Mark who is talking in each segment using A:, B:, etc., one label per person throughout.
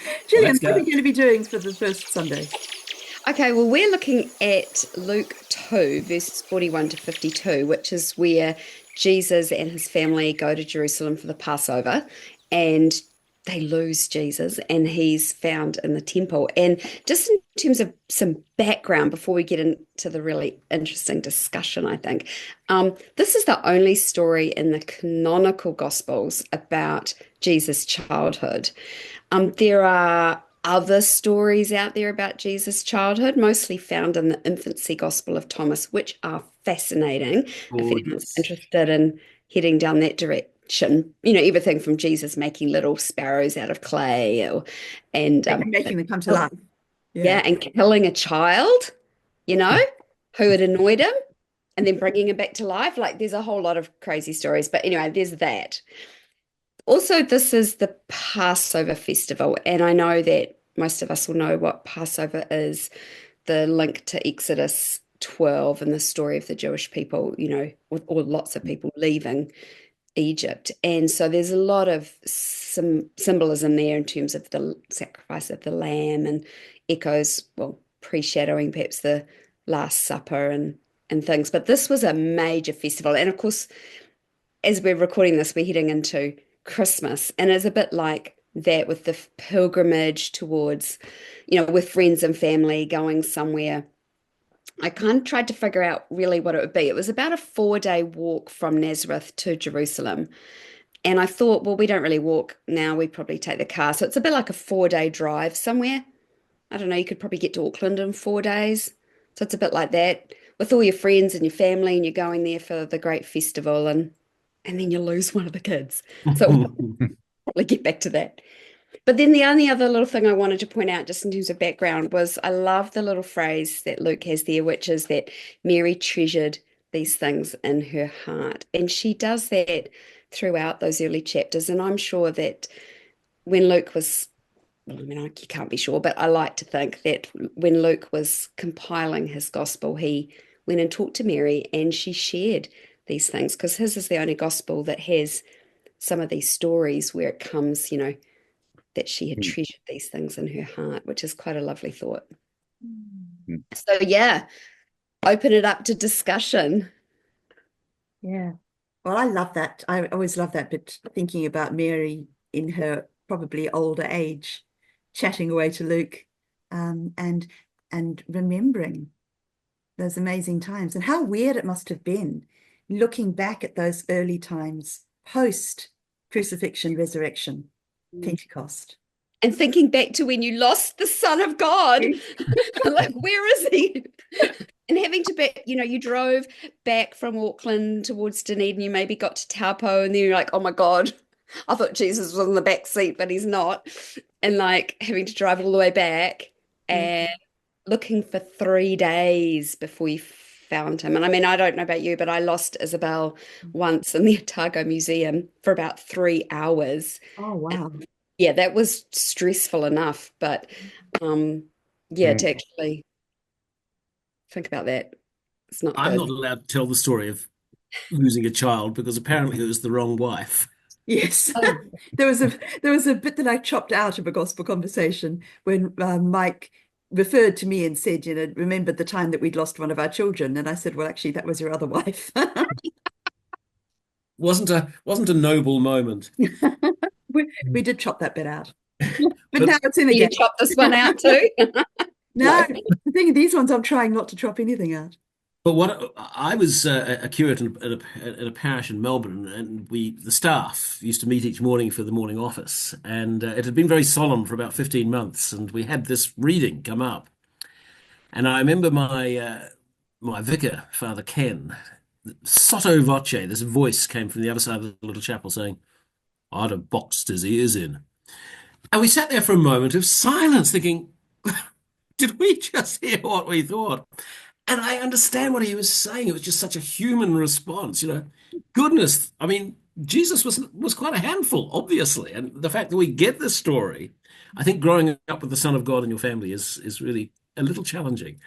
A: Well,
B: Gillian,
A: let's
B: what are
A: go.
B: we going to be doing for the first Sunday?
C: Okay, well, we're looking at Luke 2, verses 41 to 52, which is where Jesus and his family go to Jerusalem for the Passover and they lose Jesus and he's found in the temple. And just in terms of some background before we get into the really interesting discussion, I think, this is the only story in the canonical Gospels about Jesus' childhood. There are other stories out there about Jesus' childhood, mostly found in the infancy Gospel of Thomas, which are fascinating if anyone's
A: Gorgeous.
C: interested in heading down that direction. You know, everything from Jesus making little sparrows out of clay, and
B: Making them come to life. Yeah.
C: yeah, and killing a child, you know, who had annoyed him, and then bringing him back to life. Like, there's a whole lot of crazy stories. But anyway, there's that. Also, this is the Passover festival, and I know that most of us will know what Passover is, the link to Exodus 12 and the story of the Jewish people, you know, with or lots of people leaving Egypt. And so there's a lot of some symbolism there in terms of the sacrifice of the lamb and echoes, well, pre-shadowing perhaps the Last Supper and things. But this was a major festival. And of course, as we're recording this, we're heading into Christmas, and it's a bit like that with the pilgrimage towards, you know, with friends and family going somewhere. I kind of tried to figure out really what it would be. It was about a 4-day walk from Nazareth to Jerusalem. And I thought, well, we don't really walk now, we probably take the car. So it's a bit like a 4-day drive somewhere. I don't know, you could probably get to Auckland in 4 days. So it's a bit like that with all your friends and your family, and you're going there for the great festival, and then you lose one of the kids. So we'll probably get back to that. But then the only other little thing I wanted to point out, just in terms of background, was I love the little phrase that Luke has there, which is that Mary treasured these things in her heart. And she does that throughout those early chapters. And I'm sure that when Luke was, well, I mean, you can't be sure, but I like to think that when Luke was compiling his gospel, he went and talked to Mary and she shared these things because his is the only gospel that has some of these stories where it comes, you know, that she had treasured these things in her heart, which is quite a lovely thought. So, yeah, open it up to discussion.
B: Yeah. Well, I love that. I always love that bit, thinking about Mary in her probably older age, chatting away to Luke, and remembering those amazing times and how weird it must have been looking back at those early times post crucifixion, resurrection, Pentecost.
C: And thinking back to when you lost the Son of God, like, where is he? And having to be, you know, you drove back from Auckland towards Dunedin, you maybe got to Taupo, and then you're like, oh my God, I thought Jesus was in the back seat, but he's not. And like having to drive all the way back
B: Yeah.
C: and looking for 3 days before you found him. And I mean, I don't know about you, but I lost Isabel once in the Otago Museum for about 3 hours.
B: Oh, wow.
C: Yeah, that was stressful enough, but um, yeah,
A: Mm.
C: to actually think about that, it's not
A: I'm not
C: good.
A: allowed to tell the story of losing a child because apparently it was the wrong wife.
B: Yes.
C: Oh,
B: There was a bit that I chopped out of a gospel conversation when Mike referred to me and said, remembered the time that we'd lost one of our children. And I said, well, actually, that was your other wife.
A: Wasn't a noble moment.
B: We did chop that bit out. But
A: But
B: now it's in
C: you
B: again.
C: chop this one out too?
B: No,
C: No.
B: the thing these ones I'm trying not to chop anything out.
A: what I was a curate at a parish in Melbourne, and the staff used to meet each morning for the morning office, and it had been very solemn for about 15 months, and we had this reading come up, and I remember my vicar, Father Ken, sotto voce, this voice came from the other side of the little chapel saying, "I'd have boxed his ears in." And we sat there for a moment of silence, thinking, did we just hear what we thought? And I understand what he was saying. It was just such a human response, you know. Goodness, I mean, Jesus was quite a handful, obviously. And the fact that we get this story, I think growing up with the Son of God in your family is really a little challenging.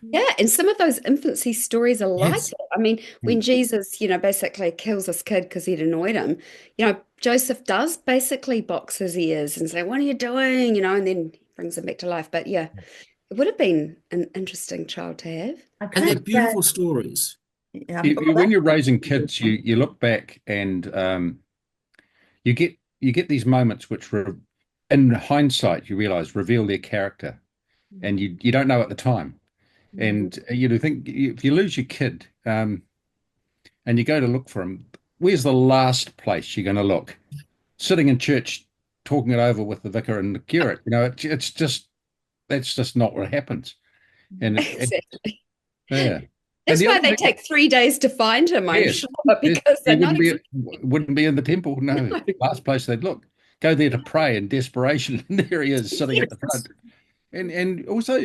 C: Yeah, and some of those infancy stories are like
A: Yes.
C: it. I mean, when
A: Mm.
C: Jesus, you know, basically kills this kid because he'd annoyed him, you know, Joseph does basically box his ears and say, "What are you doing?" And then he brings him back to life. But yeah, it would have been an interesting child to have.
B: I
A: And they're
B: kind of,
A: beautiful stories.
D: When you're raising kids, you look back and you get these moments which in hindsight you realize reveal their character, and you don't know at the time. And you think if you lose your kid, and you go to look for him, where's the last place you're going to look? Sitting in church, talking it over with the vicar and the curate. It's just that's just not what happens. And
C: Exactly.
D: yeah. And
C: That's
D: the
C: why
D: other
C: they
D: thing,
C: take 3 days to find him, I'm
D: yes,
C: sure, because
D: he
C: they're not
D: wouldn't be in the temple. No,
C: no.
D: last place they'd look. Go there to pray in desperation, and there he is sitting at the
C: Yes.
D: front. And also,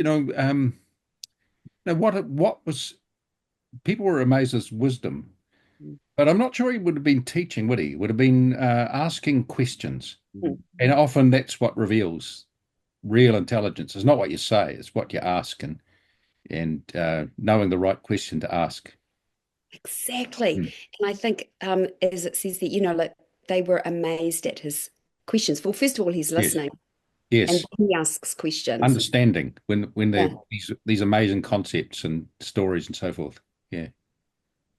D: what was people were amazed at his wisdom, but I'm not sure he would have been teaching, would he? Would have been asking questions, and often that's what reveals real intelligence. It's not what you say; it's what you ask, and knowing the right question to ask.
C: Exactly.
D: Mm.
C: And I think as it says that, like they were amazed at his questions. Well, first of all, he's
D: Yes,
C: listening and
D: yes,
C: he asks questions.
D: understanding when
C: Yeah.
D: they these amazing concepts and stories and so forth. Yeah,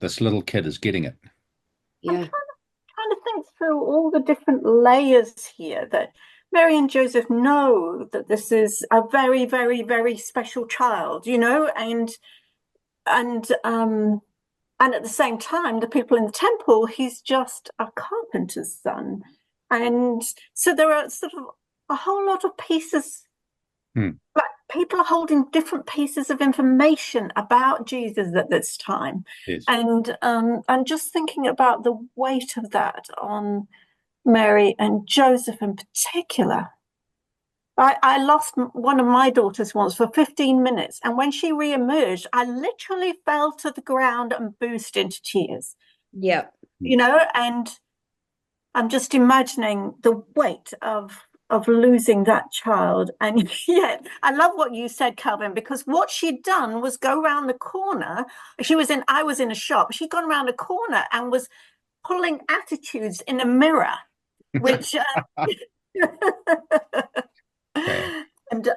D: this little kid is getting it.
B: I'm
C: Yeah.
B: trying to think through all the different layers here that Mary and Joseph know that this is a very, very, very special child, and and at the same time, the people in the temple, he's just a carpenter's son. And so there are sort of a whole lot of pieces,
D: Hmm.
B: like people are holding different pieces of information about Jesus at this time.
D: Yes.
B: And just thinking about the weight of that on Mary and Joseph in particular. I lost one of my daughters once for 15 minutes, and when she re-emerged, I literally fell to the ground and burst into tears.
C: Yeah.
B: And I'm just imagining the weight of losing that child. And yet, I love what you said, Kelvin, because what she'd done was go around the corner. I was in a shop. She'd gone around a corner and was pulling attitudes in a mirror, which
D: Yeah.
B: and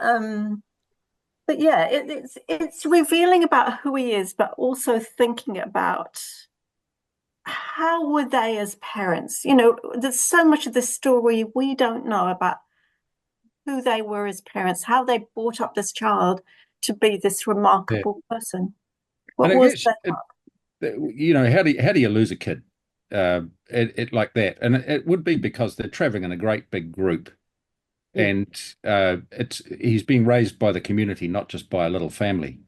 B: but yeah, it's revealing about who he is, but also thinking about how were they as parents. There's so much of this story we don't know about who they were as parents, how they brought up this child to be this
D: Yeah.
B: remarkable person.
D: And
B: What
D: I
B: was
D: guess
B: that?
D: how do you lose a kid it like that? And it would be because they're traveling in a great big group, and he's being raised by the community, not just by a little family.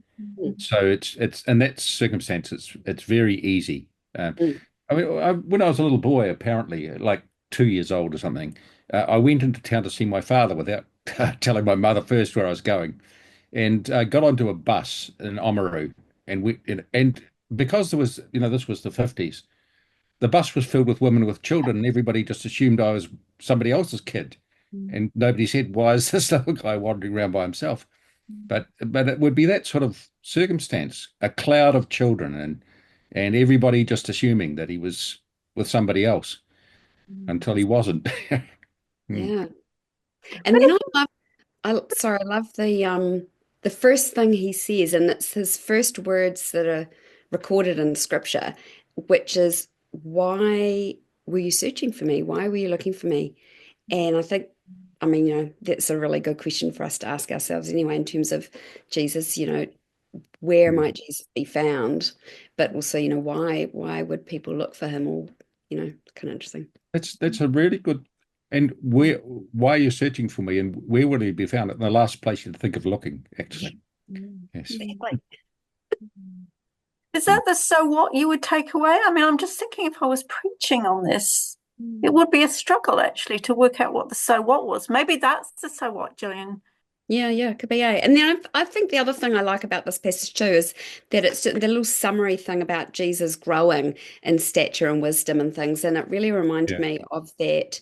D: So it's in that circumstance, it's very easy.
C: Mm.
D: I mean, when I was a little boy, apparently, like 2 years old or something, I went into town to see my father without telling my mother first where I was going, and got onto a bus in Oamaru, and because there was, this was the 50s, the bus was filled with women with children, and everybody just assumed I was somebody else's kid, and nobody said, "Why is this little guy wandering around by himself?" But it would be that sort of circumstance, a cloud of children, and everybody just assuming that he was with somebody else until he wasn't. Mm.
C: Yeah. And then I love the first thing he says, and it's his first words that are recorded in scripture, which is, "Why were you searching for me? Why were you looking for me?" And I think, I mean, that's a really good question for us to ask ourselves anyway, in terms of Jesus, where might Jesus be found? But also, why would people look for him? Or, kind of interesting.
D: That's a really good. And why are you searching for me? And where would he be found? At the last place you'd think of looking, actually. Yes.
C: Exactly.
B: Is that the so what you would take away? I mean, I'm just thinking if I was preaching on this, it would be a struggle actually to work out what the so what was. Maybe that's the so what, Gillian.
C: Yeah, could be. And then I think the other thing I like about this passage too is that it's the little summary thing about Jesus growing in stature and wisdom and things. And it really reminded
D: Yeah.
C: me of that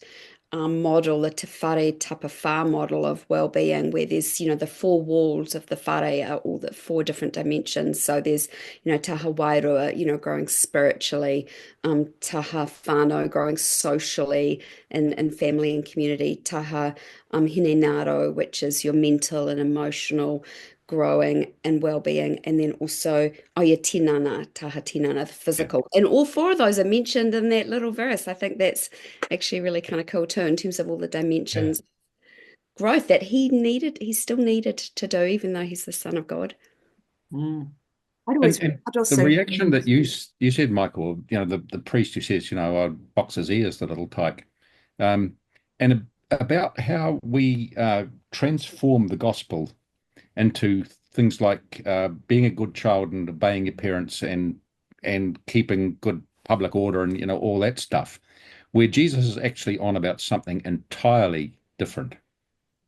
C: model, the Te Whare Tapa Whā model of well-being, where there's, the four walls of the whare are all the four different dimensions. So there's, taha wairua, growing spiritually, taha whānau, growing socially in family and community, taha hine ngaro, which is your mental and emotional growing and well-being, and then also oia tinana, taha tinana, the physical. And all four of those are mentioned in that little verse. I think that's actually really kind of cool too, in terms of all the dimensions growth that he still needed to do, even though he's the Son of God.
A: Mm.
D: And the reaction that you said, Michael, the priest who says, box his ears, the little tyke, and about how we transform the gospel into things like being a good child and obeying your parents and keeping good public order and all that stuff, where Jesus is actually on about something entirely different.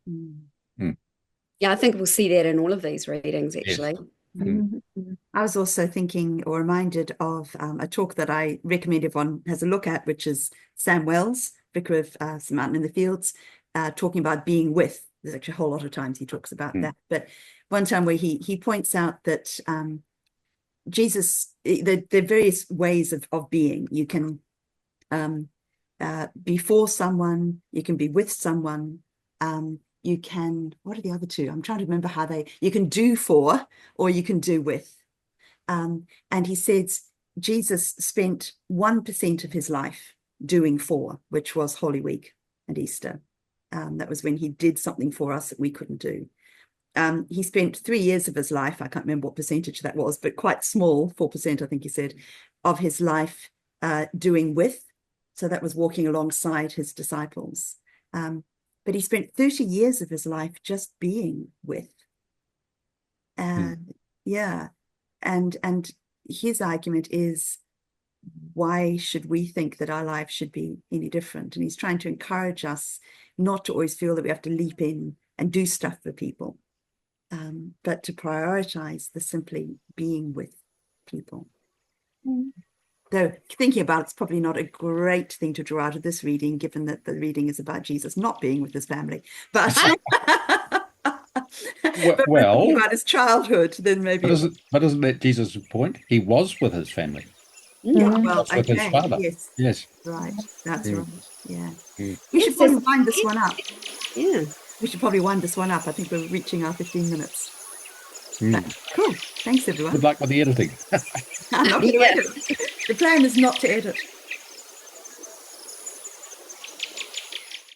B: Mm.
C: Yeah, I think we'll see that in all of these readings, actually.
B: Yes. I was also thinking or reminded of a talk that I recommend everyone has a look at, which is Sam Wells, vicar of St Martin in the Fields, talking about being with. There's actually a whole lot of times he talks about that. But one time where he points out that Jesus, there are various ways of being. You can be for someone, you can be with someone, you can, what are the other two? I'm trying to remember you can do for, or you can do with. And he says Jesus spent 1% of his life doing for, which was Holy Week and Easter. That was when he did something for us that we couldn't do. He spent 3 years of his life, I can't remember what percentage that was, but quite small, 4%, I think he said, of his life doing with. So that was walking alongside his disciples. But he spent 30 years of his life just being with. Yeah. And his argument is, why should we think that our lives should be any different? And he's trying to encourage us not to always feel that we have to leap in and do stuff for people, but to prioritize the simply being with people. Though thinking about it's probably not a great thing to draw out of this reading, given that the reading is about Jesus not being with his family. But
D: well,
B: thinking about his childhood, then maybe.
D: But isn't that Jesus' point? He was with his family.
B: Yeah, well,
D: was with his father.
B: Yes. Right. That's right. Yeah.
C: We
B: should probably wind this one up.
C: Yeah.
B: We should probably wind this one up. I think we're reaching our 15 minutes. Cool. Thanks, everyone.
D: Good luck with the editing.
B: I'm not going to edit. The plan is not to edit.